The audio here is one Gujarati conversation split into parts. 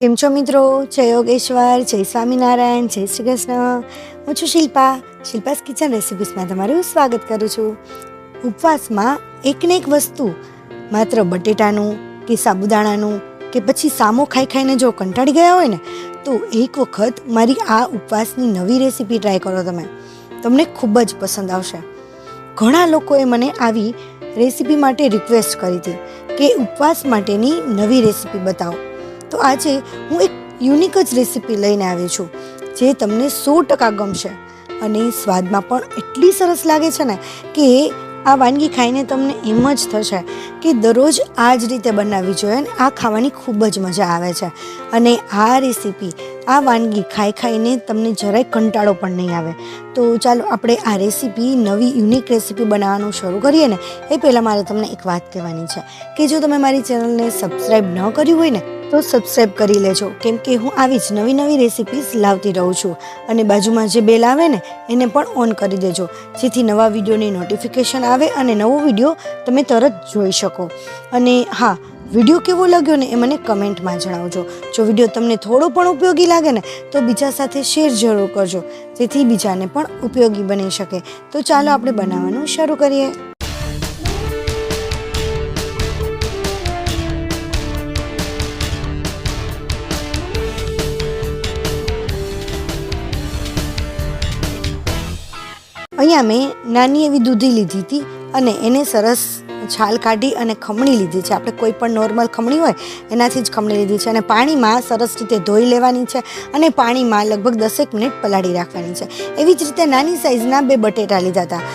કેમ છો મિત્રો? જય યોગેશ્વર, જય સ્વામિનારાયણ, જય શ્રી કૃષ્ણ. હું છું શિલ્પાસ કિચન રેસિપીસમાં તમારું સ્વાગત કરું છું. ઉપવાસમાં એકને એક વસ્તુ માત્ર બટેટાનું કે સાબુદાણાનું કે પછી સામો ખાઈને જો કંટાળી ગયા હોય ને તો એક વખત મારી આ ઉપવાસની નવી રેસીપી ટ્રાય કરો. તમને ખૂબ જ પસંદ આવશે. ઘણા લોકોએ મને આવી રેસીપી માટે રિક્વેસ્ટ કરી હતી કે ઉપવાસ માટેની નવી રેસીપી બતાવો. તો આજે હું એક યુનિક જ રેસીપી લઈને આવી છું જે તમને 100% ગમશે અને સ્વાદમાં પણ એટલી સરસ લાગે છે ને કે આ વાનગી ખાઈને તમને એમ જ થશે કે દરરોજ આ જ રીતે બનાવવી જોઈએ અને આ ખાવાની ખૂબ જ મજા આવે છે. અને આ રેસીપી આ વાનગી ખાઈને તમને જરાય કંટાળો પણ નહીં આવે. તો ચાલો આપણે આ રેસીપી નવી યુનિક રેસીપી બનાવવાનું શરૂ કરીએ ને એ પહેલાં મારે તમને એક વાત કહેવાની છે કે જો તમે મારી ચેનલને સબસ્ક્રાઈબ ન કર્યું હોય ને તો સબસ્ક્રાઈબ કરી લેજો, કેમ કે હું આવી જ નવી રેસીપીઝ લાવતી રહું છું. અને બાજુમાં જે બેલ આવે ને એને પણ ઓન કરી દેજો જેથી નવા વિડીયોની નોટિફિકેશન આવે અને નવો વિડીયો તમે તરત જોઈ શકો. અને હા, વિડીયો કેવો લાગ્યો ને એ મને કમેન્ટમાં જણાવજો. જો વિડીયો તમને થોડો પણ ઉપયોગી લાગે ને તો બીજા સાથે શેર જરૂર કરજો જેથી બીજાને પણ ઉપયોગી બની શકે. તો ચાલો આપણે બનાવવાનું શરૂ કરીએ. અહીંયા મેં નાની એવી દૂધી લીધી હતી અને એને સરસ છાલ કાઢી અને ખમણી લીધી છે. આપણે કોઈ પણ નોર્મલ ખમણી હોય એનાથી જ ખમણી લીધી છે અને પાણીમાં સરસ રીતે ધોઈ લેવાની છે અને પાણીમાં લગભગ 10 મિનિટ પલાળી રાખવાની છે. એવી જ રીતે નાની સાઇઝના 2 બટેટા લીધા હતા,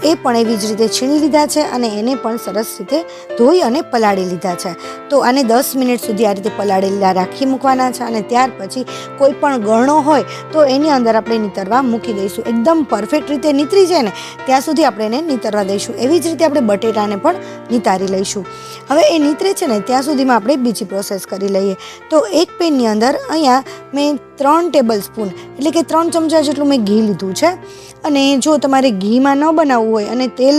એ પણ એવી જ રીતે છીણી લીધા છે અને એને પણ સરસ રીતે ધોઈ અને પલાળી લીધા છે. તો આને 10 મિનિટ સુધી આ રીતે પલાળેલા રાખી મૂકવાના છે અને ત્યાર પછી કોઈ પણ ગળણો હોય તો એની અંદર આપણે નીતરવા મૂકી દઈશું. એકદમ પરફેક્ટ રીતે નીતરી જાય ને ત્યાં સુધી આપણે એને નીતરવા દઈશું. એવી જ રીતે આપણે બટેટાને પણ નીતારી લઈશું. હવે એ નીતરે છે ને ત્યાં સુધીમાં આપણે બીજી પ્રોસેસ કરી લઈએ. તો એક પેનની અંદર અહીંયા મેં 3 ટેબલ સ્પૂન એટલે કે 3 ચમચા જેટલું મેં ઘી લીધું છે. અને જો તમારે ઘીમાં ન બનાવવું હોય અને તેલ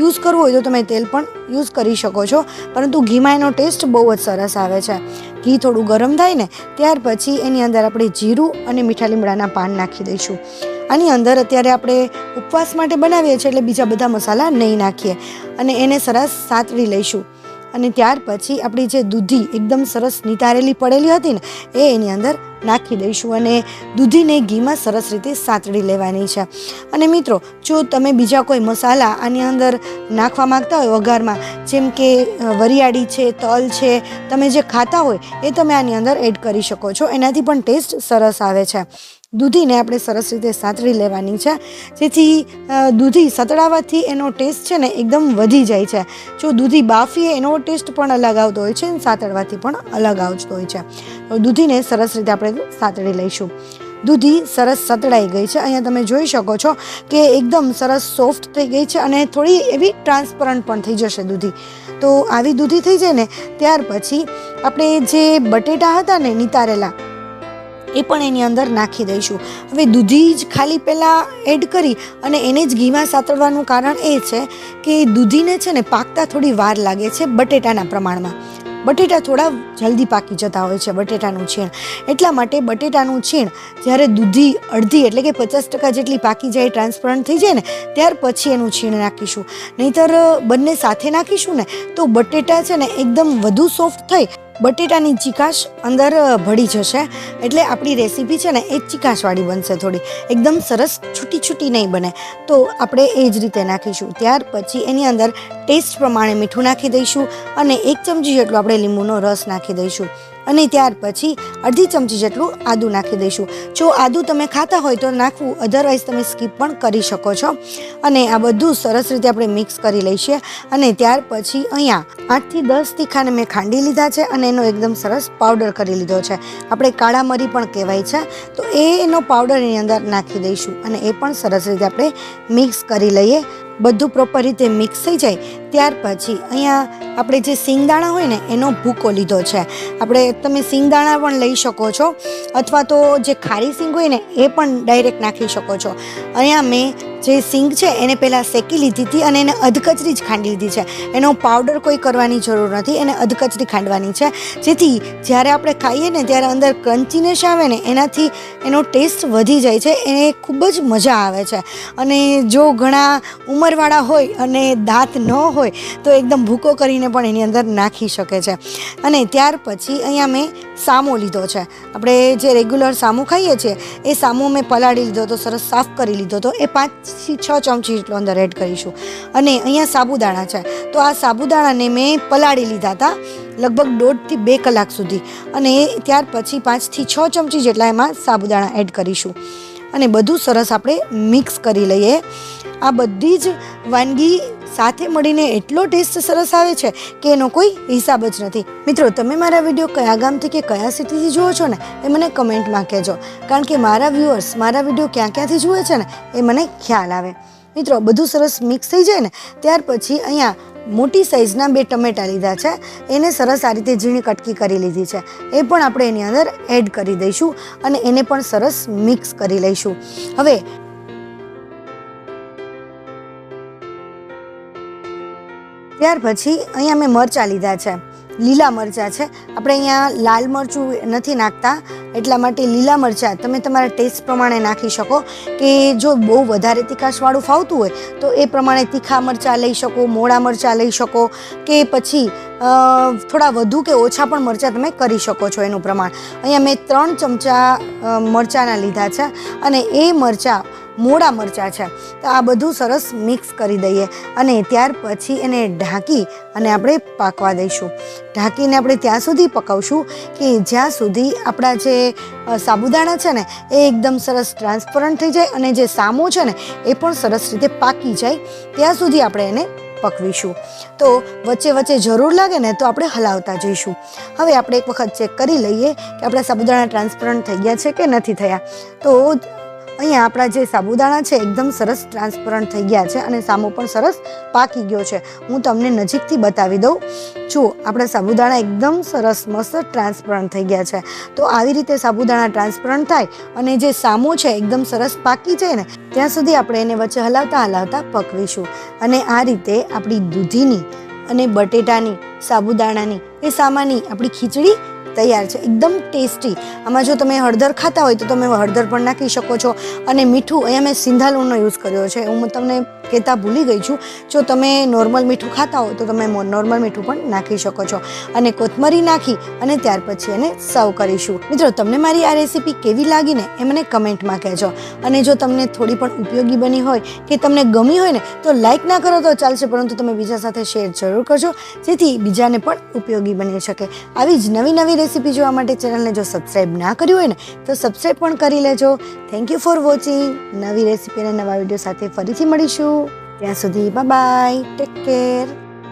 યુઝ કરવું હોય તો તમે તેલ પણ યુઝ કરી શકો છો, પરંતુ ઘીમાં એનો ટેસ્ટ બહુ જ સરસ આવે છે. ઘી થોડું ગરમ થાય ને ત્યાર પછી એની અંદર આપણે જીરું અને મીઠા લીમડાના પાન નાખી દઈશું. આની અંદર અત્યારે આપણે ઉપવાસ માટે બનાવીએ છીએ એટલે બીજા બધા મસાલા નહીં નાખીએ અને એને સરસ સાતળી લઈશું. અને ત્યાર પછી આપણી જે દૂધી એકદમ સરસ નિતારેલી પડેલી હતી ને એ એની અંદર નાખી દઈશું અને દૂધીને ઘીમાં સરસ રીતે સાતળી લેવાની છે. અને મિત્રો, જો તમે બીજા કોઈ મસાલા આની અંદર નાખવા માંગતા હોય વઘારમાં, જેમ કે વરિયાળી છે, તલ છે, તમે જે ખાતા હોય એ તમે આની અંદર એડ કરી શકો છો. એનાથી પણ ટેસ્ટ સરસ આવે છે. દૂધીને આપણે સરસ રીતે સાતળી લેવાની છે જેથી દૂધી સતળાવાથી એનો ટેસ્ટ છે ને એકદમ વધી જાય છે. જો દૂધી બાફીએ એનો ટેસ્ટ પણ અલગ આવતો હોય છે અને સાતળવાથી પણ અલગ આવતો હોય છે. તો દૂધીને સરસ રીતે આપણે સાતળી લઈશું. દૂધી સરસ સતળાઈ ગઈ છે. અહીંયા તમે જોઈ શકો છો કે એકદમ સરસ સોફ્ટ થઈ ગઈ છે અને થોડી એવી ટ્રાન્સપરન્ટ પણ થઈ જશે દૂધી. તો આવી દૂધી થઈ જાય ને ત્યાર પછી આપણે જે બટેટા હતા ને નિતારેલા એ પણ એની અંદર નાખી દઈશું. હવે દૂધી જ ખાલી પહેલાં એડ કરી અને એને જ ઘીમાં સાતળવાનું કારણ એ છે કે દૂધીને છે ને પાકતા થોડી વાર લાગે છે બટેટાના પ્રમાણમાં. બટેટા થોડા જલ્દી પાકી જતા હોય છે, બટેટાનું છીણ. એટલા માટે બટેટાનું છીણ જ્યારે દૂધી અડધી એટલે કે 50% જેટલી પાકી જાય, ટ્રાન્સપરન્ટ થઈ જાય ને ત્યાર પછી એનું છીણ નાખીશું. નહીંતર બંને સાથે નાખીશું ને તો બટેટા છે ને એકદમ વધુ સોફ્ટ થઈ બટેટાની ચીકાશ અંદર ભળી જશે. એટલે આપણી રેસીપી છે ને એ ચીકાશવાળી બનશે, થોડી એકદમ સરસ છૂટી નહીં બને. તો આપણે એ જ રીતે નાખીશું. ત્યાર પછી એની અંદર ટેસ્ટ પ્રમાણે મીઠું નાખી દઈશું અને 1 ચમચી જેટલો આપણે લીંબુનો રસ નાખી દઈશું. અને ત્યાર પછી અડધી ચમચી જેટલું આદું નાખી દઈશું. જો આદું તમે ખાતા હોય તો નાખવું, અધરવાઇઝ તમે સ્કીપ પણ કરી શકો છો. અને આ બધું સરસ રીતે આપણે મિક્સ કરી લઈશું. અને ત્યાર પછી અહીંયા 8 થી 10 તીખાને મેં ખાંડી લીધા છે અને એનો એકદમ સરસ પાવડર કરી લીધો છે. આપણે કાળા મરી પણ કહેવાય છે. તો એનો પાવડર એની અંદર નાખી દઈશું અને એ પણ સરસ રીતે આપણે મિક્સ કરી લઈએ. બધું પ્રોપર રીતે મિક્સ થઈ જાય ત્યાર પછી અહીંયા આપણે જે સિંગદાણા હોય ને એનો ભૂકો લીધો છે. તમે સિંગદાણા પણ લઈ શકો છો અથવા તો જે ખારી સિંગ હોય ને એ પણ ડાયરેક્ટ નાખી શકો છો. અહીંયા મેં જે સિંગ છે એને પહેલાં શેકી લીધી હતી અને એને અધકચરી જ ખાંડી લીધી છે. એનો પાવડર કોઈ કરવાની જરૂર નથી, એને અધકચરી ખાંડવાની છે, જેથી જ્યારે આપણે ખાઈએ ને ત્યારે અંદર ક્રન્ચીનેસ આવે ને એનાથી એનો ટેસ્ટ વધી જાય છે, એને ખૂબ જ મજા આવે છે. અને જો ઘણા ઉંમરવાળા હોય અને દાંત ન હોય તો એકદમ ભૂકો કરીને પણ એની અંદર નાખી શકે છે. અને ત્યાર પછી અહીંયા મેં સામો લીધો છે. આપણે જે રેગ્યુલર સામો ખાઈએ છીએ એ સામો મેં પલાળી લીધો હતો, સરસ સાફ કરી લીધો હતો. એ 5 થી 6 ચમચી જેટલો અંદર એડ કરીશું. અને અહીંયા સાબુદાણા છે, તો આ સાબુદાણાને મેં પલાળી લીધા હતા લગભગ 1.5 થી 2 કલાક સુધી. અને ત્યાર પછી 5 થી 6 ચમચી જેટલા એમાં સાબુદાણા એડ કરીશું અને બધું સરસ આપણે મિક્સ કરી લઈએ. આ બધી જ વાનગી સાથે મળીને એટલો ટેસ્ટ સરસ આવે છે કે એનો કોઈ હિસાબ જ નથી. મિત્રો, તમે મારા વિડીયો કયા ગામથી કે કયા સિટીથી જુઓ છો ને એ મને કમેન્ટમાં કહેજો, કારણ કે મારા વ્યુઅર્સ મારા વિડીયો ક્યાંથી જુએ છે ને એ મને ખ્યાલ આવે. મિત્રો, બધું સરસ મિક્સ થઈ જાય ને ત્યાર પછી અહીંયા મોટી સાઇઝના 2 ટમેટાં લીધા છે, એને સરસ આ રીતે ઝીણી કટકી કરી લીધી છે, એ પણ આપણે એની અંદર એડ કરી દઈશું અને એને પણ સરસ મિક્સ કરી લઈશું. હવે ત્યાર પછી અહીંયા મેં મરચાં લીધા છે, લીલા મરચાં છે. આપણે અહીંયા લાલ મરચું નથી નાખતા, એટલા માટે લીલા મરચાં તમે તમારા ટેસ્ટ પ્રમાણે નાખી શકો. કે જો બહુ વધારે તીખાશવાળું ફાવતું હોય તો એ પ્રમાણે તીખા મરચાં લઈ શકો, મોળા મરચાં લઈ શકો, કે પછી થોડા વધુ કે ઓછા પણ મરચાં તમે કરી શકો છો એનું પ્રમાણ. અહીંયા મેં 3 ચમચા મરચાંના લીધા છે અને એ મરચાં મોળા મરચાં છે. તો આ બધું સરસ મિક્સ કરી દઈએ અને ત્યાર પછી એને ઢાંકી અને આપણે પાકવા દઈશું. ઢાંકીને આપણે ત્યાં સુધી પકાવશું કે જ્યાં સુધી આપણા જે સાબુદાણા છે ને એ એકદમ સરસ ટ્રાન્સપરન્ટ થઈ જાય અને જે સામો છે ને એ પણ સરસ રીતે પાકી જાય, ત્યાં સુધી આપણે એને પકવીશું. તો વચ્ચે વચ્ચે જરૂર લાગે ને તો આપણે હલાવતા જઈશું. હવે આપણે એક વખત ચેક કરી લઈએ કે આપણા સાબુદાણા ટ્રાન્સપરન્ટ થઈ ગયા છે કે નથી થયા. તો અહીંયા આપણા જે સાબુદાણા છે એકદમ સરસ ટ્રાન્સપરન્ટ થઈ ગયા છે અને સામો પણ સરસ પાકી ગયો છે. હું તમને નજીકથી બતાવી દઉં. જુઓ, આપણા સાબુદાણા એકદમ સરસ મસ્ત ટ્રાન્સપરન્ટ થઈ ગયા છે. તો આવી રીતે સાબુદાણા ટ્રાન્સપરન્ટ થાય અને જે સામો છે એકદમ સરસ પાકી જાય ને ત્યાં સુધી આપણે એને વચ્ચે હલાવતા હલાવતા પકવીશું. અને આ રીતે આપણી દૂધીની અને બટેટાની, સાબુદાણાની એ સામાની આપણી ખીચડી તૈયાર છે, એકદમ ટેસ્ટી. આમાં જો તમે હળદર ખાતા હોય તો તમે હળદર પણ નાખી શકો છો. અને મીઠું અહીંયા મેં સિંધાલુણનો યુઝ કર્યો છે, હું તમને કહેતા ભૂલી ગઈ છું. જો તમે નોર્મલ મીઠું ખાતા હો તો તમે નોર્મલ મીઠું પણ નાખી શકો છો. અને કોથમરી નાખી અને ત્યાર પછી એને સર્વ કરીશું. મિત્રો, તમને મારી આ રેસીપી કેવી લાગી ને એ મને કમેન્ટમાં કહેજો. અને જો તમને થોડી પણ ઉપયોગી બની હોય કે તમને ગમી હોય ને તો લાઈક ના કરો તો ચાલશે, પરંતુ તમે બીજા સાથે શેર જરૂર કરજો, જેથી બીજાને પણ ઉપયોગી બની શકે. આવી જ નવી નવી રેસીપી જોવા માટે ચેનલને જો સબસ્ક્રાઈબ ના કર્યું હોય ને તો સબસ્ક્રાઈબ પણ કરી લેજો. Thank you for watching. નવી રેસીપી અને નવા વિડીયો સાથે ફરીથી મળીશું. ત્યાં સુધી બાય બાય, ટેક કેર.